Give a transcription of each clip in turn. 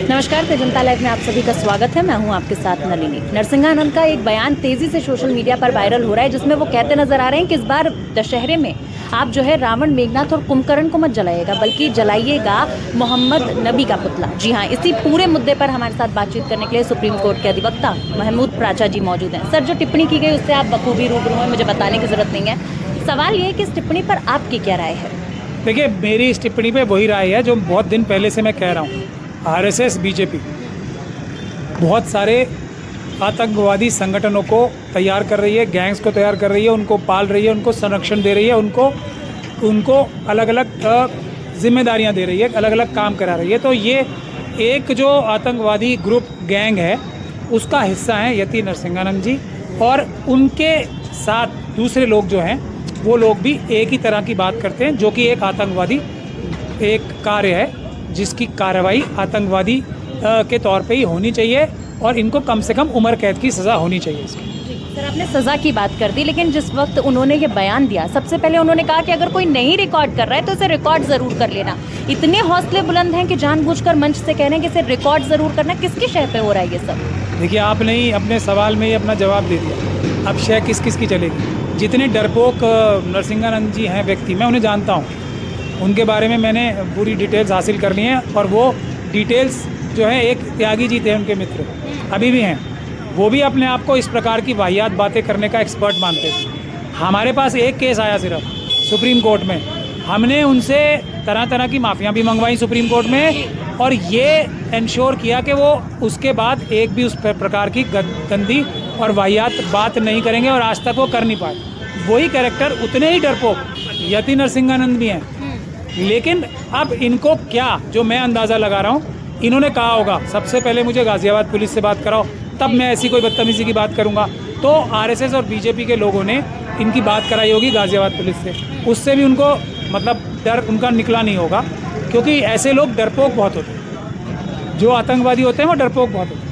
नमस्कार, जनता लाइव में आप सभी का स्वागत है। मैं हूं आपके साथ नलिनी। नरसिंहानंद का एक बयान तेजी से सोशल मीडिया पर वायरल हो रहा है, जिसमें वो कहते नजर आ रहे हैं कि इस बार दशहरे में आप जो है रावण, मेघनाथ और कुंभकर्ण को मत जलाइएगा, बल्कि जलाइएगा मोहम्मद नबी का पुतला। जी हाँ, इसी पूरे मुद्दे पर हमारे साथ बातचीत करने के लिए सुप्रीम कोर्ट के अधिवक्ता महमूद प्राचा जी मौजूद हैं। सर, जो टिप्पणी की गई उससे आप बखूबी रूबरू हैं, मुझे बताने की जरूरत नहीं है। सवाल ये है कि इस टिप्पणी पर आपकी क्या राय है? देखिए, मेरी इस टिप्पणी पे वही राय है जो बहुत दिन पहले से मैं कह रहा हूँ। आरएसएस, बीजेपी बहुत सारे आतंकवादी संगठनों को तैयार कर रही है, गैंग्स को तैयार कर रही है, उनको पाल रही है, उनको संरक्षण दे रही है, उनको अलग अलग जिम्मेदारियां दे रही है, अलग अलग काम करा रही है। तो ये एक जो आतंकवादी ग्रुप गैंग है उसका हिस्सा है यति नरसिंहानंद जी, और उनके साथ दूसरे लोग जो हैं वो लोग भी एक ही तरह की बात करते हैं, जो कि एक आतंकवादी एक कार्य है जिसकी कार्रवाई आतंकवादी के तौर पे ही होनी चाहिए, और इनको कम से कम उम्र कैद की सज़ा होनी चाहिए इसकी। सर, आपने सज़ा की बात कर दी, लेकिन जिस वक्त उन्होंने ये बयान दिया, सबसे पहले उन्होंने कहा कि अगर कोई नहीं रिकॉर्ड कर रहा है तो इसे रिकॉर्ड ज़रूर कर लेना। इतने हौसले बुलंद हैं कि जानबूझकर मंच से कह रहे हैं कि इसे रिकॉर्ड ज़रूर करना। किसकी शय पे हो रहा है ये सब? देखिए, आपने ही अपने सवाल में ही अपना जवाब दे दिया। अब शय किस किस की चलेगी? जितने डरपोक नरसिंहानंद जी हैं व्यक्ति, मैं उन्हें जानता हूँ, उनके बारे में मैंने पूरी डिटेल्स हासिल कर ली हैं, और वो डिटेल्स जो है, एक त्यागी जी थे उनके मित्र, अभी भी हैं, वो भी अपने आप को इस प्रकार की वाहियात बातें करने का एक्सपर्ट मानते थे। हमारे पास एक केस आया सिर्फ सुप्रीम कोर्ट में, हमने उनसे तरह तरह की माफ़ियाँ भी मंगवाई सुप्रीम कोर्ट में, और ये इंश्योर किया कि वो उसके बाद एक भी उस प्रकार की गंदी और वाहियात बात नहीं करेंगे, और आज तक वो कर नहीं पाए। वही कैरेक्टर, उतने ही डरपोक यति नरसिंहानंद भी हैं। लेकिन अब इनको क्या, जो मैं अंदाज़ा लगा रहा हूँ, इन्होंने कहा होगा सबसे पहले मुझे गाज़ियाबाद पुलिस से बात कराओ, तब मैं ऐसी कोई बदतमीज़ी की बात करूँगा। तो आरएसएस और बीजेपी के लोगों ने इनकी बात कराई होगी गाज़ियाबाद पुलिस से, उससे भी उनको मतलब डर उनका निकला नहीं होगा, क्योंकि ऐसे लोग डरपोक बहुत होते हैं, जो आतंकवादी होते हैं वो डरपोक बहुत होते हैं।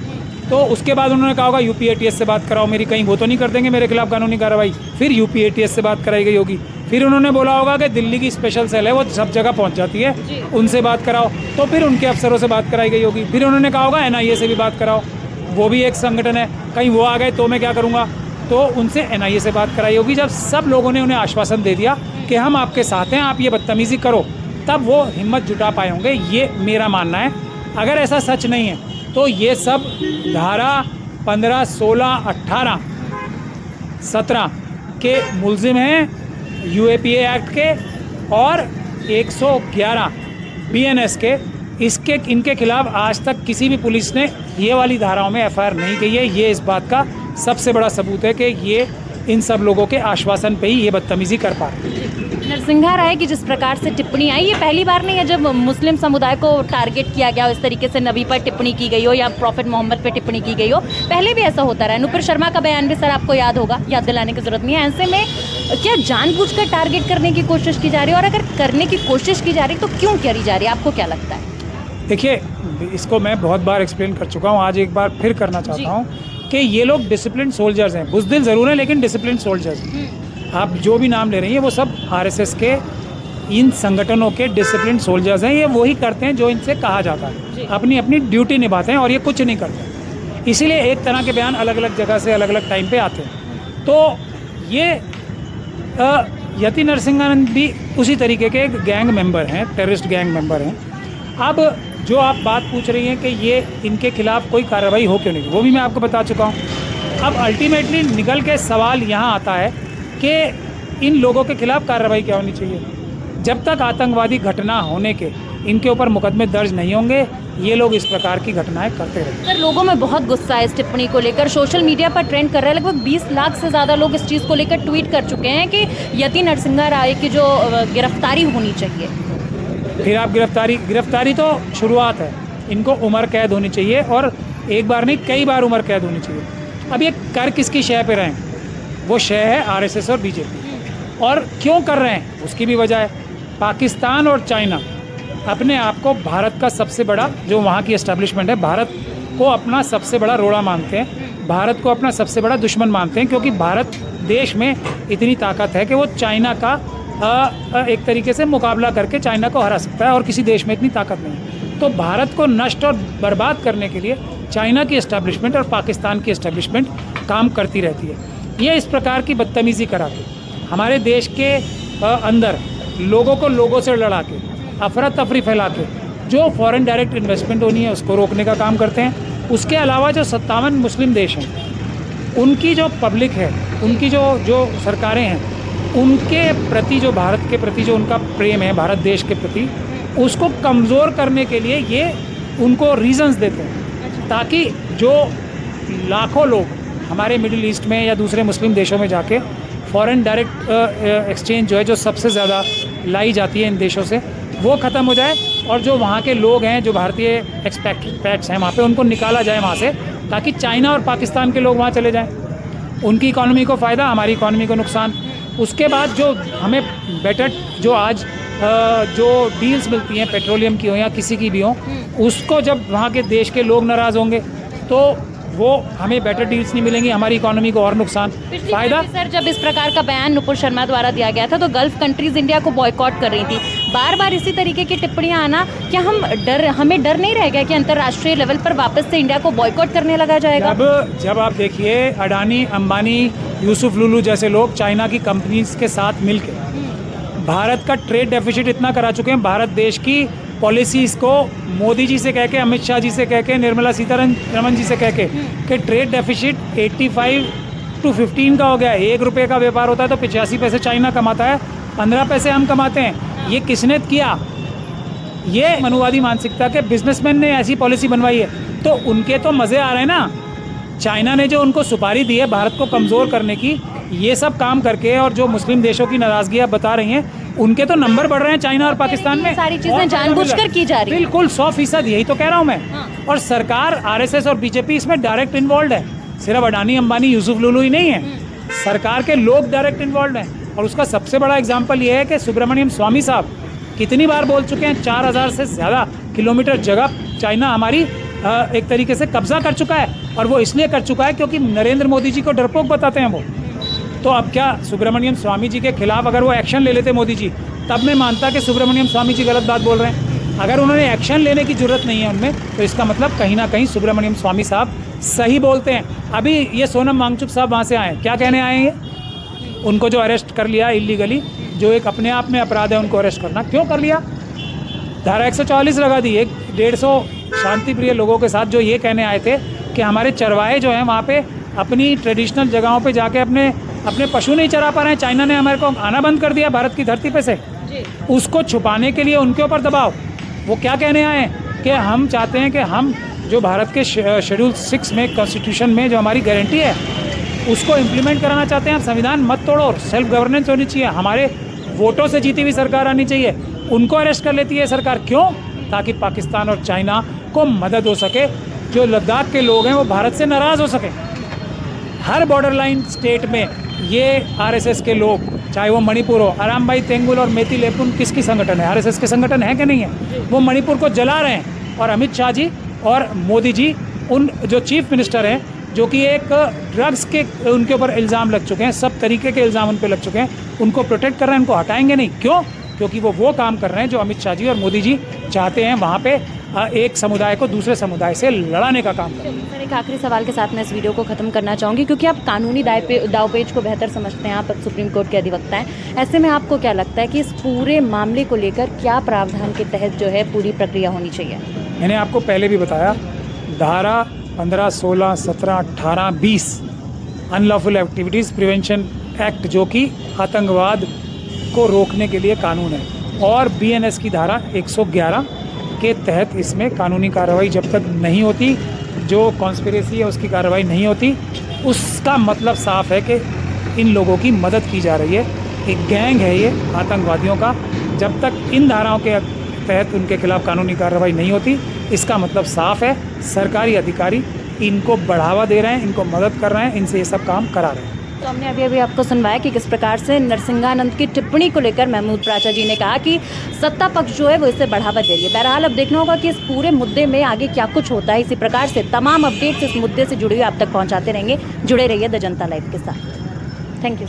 तो उसके बाद उन्होंने कहा होगा यूपी एटीएस से बात कराओ मेरी, कहीं वो तो नहीं कर देंगे मेरे खिलाफ कानूनी कार्रवाई। फिर यूपी एटीएस से बात कराई गई होगी। फिर उन्होंने बोला होगा कि दिल्ली की स्पेशल सेल है, वो सब जगह पहुंच जाती है, उनसे बात कराओ। तो फिर उनके अफसरों से बात कराई गई होगी। फिर उन्होंने कहा होगा एनआईए से भी बात कराओ, वो भी एक संगठन है, कहीं वो आ गए तो मैं क्या करूँगा, तो उनसे एनआईए से बात कराई होगी। जब सब लोगों ने उन्हें आश्वासन दे दिया कि हम आपके साथ हैं, आप ये बदतमीज़ी करो, तब वो हिम्मत जुटा पाए होंगे, ये मेरा मानना है। अगर ऐसा सच नहीं है तो ये सब धारा 15, 16, 18, 17 के मुलजिम हैं यूएपीए एक्ट के, और 111 बीएनएस के। इनके खिलाफ आज तक किसी भी पुलिस ने ये वाली धाराओं में एफआईआर नहीं की है। ये इस बात का सबसे बड़ा सबूत है कि ये इन सब लोगों के आश्वासन पे ही ये बदतमीज़ी कर पा रहे हैं। नरसिंहा राय की जिस प्रकार से टिप्पणी आई, ये पहली बार नहीं है जब मुस्लिम समुदाय को टारगेट किया गया हो, इस तरीके से नबी पर टिप्पणी की गई हो या प्रॉफेट मोहम्मद पर टिप्पणी की गई हो। पहले भी ऐसा होता रहा है। नुपुर शर्मा का बयान भी सर आपको याद होगा, याद दिलाने की जरूरत नहीं है। ऐसे में क्या जानबूझकर टारगेट करने की कोशिश की जा रही है, और अगर करने की कोशिश की जा रही है तो क्यों करी जा रही है, आपको क्या लगता है? देखिए, इसको मैं बहुत बार एक्सप्लेन कर चुका हूँ, आज एक बार फिर करना चाहता हूँ कि ये लोग डिसिप्लिन सोल्जर्स हैं, बुज़दिल ज़रूर हैं लेकिन डिसिप्लिन सोल्जर्स हैं। आप जो भी नाम ले रही हैं वो सब आरएसएस के इन संगठनों के डिसिप्लिन सोल्जर्स हैं। ये वही करते हैं जो इनसे कहा जाता है, अपनी अपनी ड्यूटी निभाते हैं, और ये कुछ नहीं करते। इसीलिए एक तरह के बयान अलग अलग जगह से अलग अलग टाइम पे आते हैं। तो ये यति नरसिंहानंद भी उसी तरीके के एक गैंग मेंबर हैं, टेररिस्ट गैंग मेंबर हैं। अब जो आप बात पूछ रही हैं कि ये इनके खिलाफ कोई कार्रवाई हो क्यों नहीं, वो भी मैं आपको बता चुका हूँ। अब अल्टीमेटली निकल के सवाल यहाँ आता है कि इन लोगों के खिलाफ कार्रवाई क्या होनी चाहिए। जब तक आतंकवादी घटना होने के इनके ऊपर मुकदमे दर्ज नहीं होंगे, ये लोग इस प्रकार की घटनाएं करते रहेंगे। सर, लोगों में बहुत गुस्सा है इस टिप्पणी को लेकर, सोशल मीडिया पर ट्रेंड कर रहा है। लगभग 20 लाख से ज़्यादा लोग इस चीज़ को लेकर ट्वीट कर चुके हैं कि यति नरसिंहा राय की जो गिरफ्तारी होनी चाहिए। फिर आप गिरफ्तारी तो शुरुआत है, इनको उम्र कैद होनी चाहिए, और एक बार नहीं कई बार उम्र कैद होनी चाहिए। अब ये कर किसकी शय पे रहे हैं? वो शय है आरएसएस और बीजेपी। और क्यों कर रहे हैं उसकी भी वजह है। पाकिस्तान और चाइना अपने आप को भारत का सबसे बड़ा, जो वहाँ की एस्टेब्लिशमेंट है, भारत को अपना सबसे बड़ा रोड़ा मानते हैं, भारत को अपना सबसे बड़ा दुश्मन मानते हैं, क्योंकि भारत देश में इतनी ताकत है कि वो चाइना का एक तरीके से मुकाबला करके चाइना को हरा सकता है, और किसी देश में इतनी ताकत नहीं है। तो भारत को नष्ट और बर्बाद करने के लिए चाइना की एस्टैब्लिशमेंट और पाकिस्तान की एस्टैब्लिशमेंट काम करती रहती है। ये इस प्रकार की बदतमीज़ी करा के हमारे देश के अंदर लोगों को लोगों से लड़ा के अफरा तफरी फैला के जो फॉरेन डायरेक्ट इन्वेस्टमेंट होनी है उसको रोकने का काम करते हैं। उसके अलावा जो 57 मुस्लिम देश हैं उनकी जो पब्लिक है, उनकी जो सरकारें हैं, उनके प्रति जो भारत के प्रति जो उनका प्रेम है भारत देश के प्रति, उसको कमज़ोर करने के लिए ये उनको रीजंस देते हैं ताकि जो लाखों लोग हमारे मिडिल ईस्ट में या दूसरे मुस्लिम देशों में जाके फॉरेन डायरेक्ट एक्सचेंज जो है जो सबसे ज़्यादा लाई जाती है इन देशों से, वो ख़त्म हो जाए और जो वहाँ के लोग हैं जो भारतीय एक्सपैट्स हैं वहाँ पे उनको निकाला जाए वहाँ से, ताकि चाइना और पाकिस्तान के लोग वहाँ चले जाएं। उनकी इकॉनमी को फ़ायदा, हमारी इकॉनमी को नुकसान। उसके बाद जो हमें बेटर जो आज जो डील्स मिलती हैं पेट्रोलियम की हो या किसी की भी हो, उसको जब वहाँ के देश के लोग नाराज़ होंगे तो वो हमें बेटर डील्स नहीं मिलेंगी, हमारी इकोनॉमी को और नुकसान। फायदा सर जब इस प्रकार का बयान नुपुर शर्मा द्वारा दिया गया था तो गल्फ कंट्रीज इंडिया को बॉयकॉट कर रही थी। बार बार इसी तरीके की टिप्पणियां आना, क्या हमें डर नहीं रह गया कि अंतर्राष्ट्रीय लेवल पर वापस से इंडिया को बॉयकॉट करने लगा जाएगा? जब आप देखिए अडानी, अंबानी, यूसुफ लुलू जैसे लोग चाइना की कंपनीज के साथ मिलकर भारत का ट्रेड डेफिसिट इतना करा चुके हैं, भारत देश की पॉलिसीज़ को मोदी जी से कह के, अमित शाह जी से कह के, निर्मला सीतारमण जी से कह के कि ट्रेड डेफिसिट 85 to 15 का हो गया है। 1 रुपये का व्यापार होता है तो 85 पैसे चाइना कमाता है, 15 पैसे हम कमाते हैं। ये किसने किया? ये मनुवादी मानसिकता के बिजनेसमैन ने ऐसी पॉलिसी बनवाई है, तो उनके तो मज़े आ रहे हैं ना। चाइना ने जो उनको सुपारी दी है भारत को कमज़ोर करने की, ये सब काम करके, और जो मुस्लिम देशों की नाराज़गी आप बता रही हैं, उनके तो नंबर बढ़ रहे हैं चाइना और पाकिस्तान में। सारी चीजें जानबूझकर की जा रही है। बिल्कुल 100%, यही तो कह रहा हूँ मैं। और सरकार, आरएसएस और बीजेपी इसमें डायरेक्ट इन्वॉल्व है। सिर्फ अडानी, अंबानी, यूसुफ लुलू ही नहीं है, सरकार के लोग डायरेक्ट इन्वॉल्व हैं। और उसका सबसे बड़ा एग्जाम्पल ये है कि सुब्रमण्यम स्वामी साहब कितनी बार बोल चुके हैं, 4000 से ज़्यादा किलोमीटर जगह चाइना हमारी एक तरीके से कब्जा कर चुका है। और वो इसलिए कर चुका है क्योंकि नरेंद्र मोदी जी को डरपोक बताते हैं वो। तो अब क्या सुब्रमण्यम स्वामी जी के खिलाफ अगर वो एक्शन ले लेते मोदी जी, तब मैं मानता कि सुब्रमण्यम स्वामी जी गलत बात बोल रहे हैं। अगर उन्होंने एक्शन लेने की ज़रूरत नहीं है उनमें, तो इसका मतलब कहीं ना कहीं सुब्रमण्यम स्वामी साहब सही बोलते हैं। अभी ये सोनम वांगचुक साहब वहाँ से आए, क्या कहने आए हैं? उनको जो अरेस्ट कर लिया इलीगली, जो एक अपने आप में अपराध है उनको अरेस्ट करना, क्यों कर लिया? धारा 144 लगा दी। 150 शांतिप्रिय लोगों के साथ जो ये कहने आए थे कि हमारे चरवाहे जो हैं वहाँ पे अपनी ट्रेडिशनल जगहों पे जाके अपने पशु नहीं चरा पा रहे हैं, चाइना ने हमारे को आना बंद कर दिया भारत की धरती पे से, उसको छुपाने के लिए उनके ऊपर दबाव। वो क्या कहने आए हैं कि हम चाहते हैं कि हम जो भारत के शेड्यूल 6 में, कॉन्स्टिट्यूशन में जो हमारी गारंटी है, उसको इम्प्लीमेंट कराना चाहते हैं। संविधान मत तोड़ो, सेल्फ गवर्नेंस होनी चाहिए, हमारे वोटों से जीती हुई सरकार आनी चाहिए। उनको अरेस्ट कर लेती है सरकार, क्यों? ताकि पाकिस्तान और चाइना को मदद हो सके, जो लद्दाख के लोग हैं वो भारत से नाराज़ हो सकें। हर बॉर्डर लाइन स्टेट में ये आरएसएस के लोग, चाहे वो मणिपुर हो, आराम भाई तेंगुल और मेती लेपुन किसकी संगठन है? आरएसएस के संगठन है कि नहीं है? वो मणिपुर को जला रहे हैं। और अमित शाह जी और मोदी जी, उन जो चीफ मिनिस्टर हैं, जो कि एक ड्रग्स के उनके ऊपर इल्ज़ाम लग चुके हैं, सब तरीके के इल्ज़ाम उन पर लग चुके हैं, उनको प्रोटेक्ट कर रहे हैं, उनको हटाएंगे नहीं। क्यों? क्योंकि वो काम कर रहे हैं जो अमित शाह जी और मोदी जी चाहते हैं, वहाँ पे एक समुदाय को दूसरे समुदाय से लड़ाने का काम करें। सर एक आखिरी सवाल के साथ मैं इस वीडियो को ख़त्म करना चाहूँगी, क्योंकि आप कानूनी दावपेच को बेहतर समझते हैं, आप सुप्रीम कोर्ट के अधिवक्ता हैं। ऐसे में आपको क्या लगता है कि इस पूरे मामले को लेकर क्या प्रावधान के तहत जो है पूरी प्रक्रिया होनी चाहिए? मैंने आपको पहले भी बताया, धारा 15, 16, 17, 18, 20 अनलॉफुल एक्टिविटीज़ प्रिवेंशन एक्ट, जो कि आतंकवाद को रोकने के लिए कानून है, और बीएनएस की धारा 111 के तहत इसमें कानूनी कार्रवाई जब तक नहीं होती, जो कॉन्स्पिरेसी है उसकी कार्रवाई नहीं होती, उसका मतलब साफ है कि इन लोगों की मदद की जा रही है। एक गैंग है ये आतंकवादियों का। जब तक इन धाराओं के तहत उनके खिलाफ कानूनी कार्रवाई नहीं होती, इसका मतलब साफ है सरकारी अधिकारी इनको बढ़ावा दे रहे हैं, इनको मदद कर रहे हैं, इनसे ये सब काम करा रहे हैं। तो हमने अभी आपको सुनवाया कि किस प्रकार से नरसिंहानंद की टिप्पणी को लेकर महमूद प्राचा जी ने कहा कि सत्ता पक्ष जो है वो इसे बढ़ावा दे रही है। बहरहाल अब देखना होगा कि इस पूरे मुद्दे में आगे क्या कुछ होता है। इसी प्रकार से तमाम अपडेट्स इस मुद्दे से जुड़ी हुई आप तक पहुंचाते रहेंगे। जुड़े रहिए द जनता लाइव के साथ। Thank you.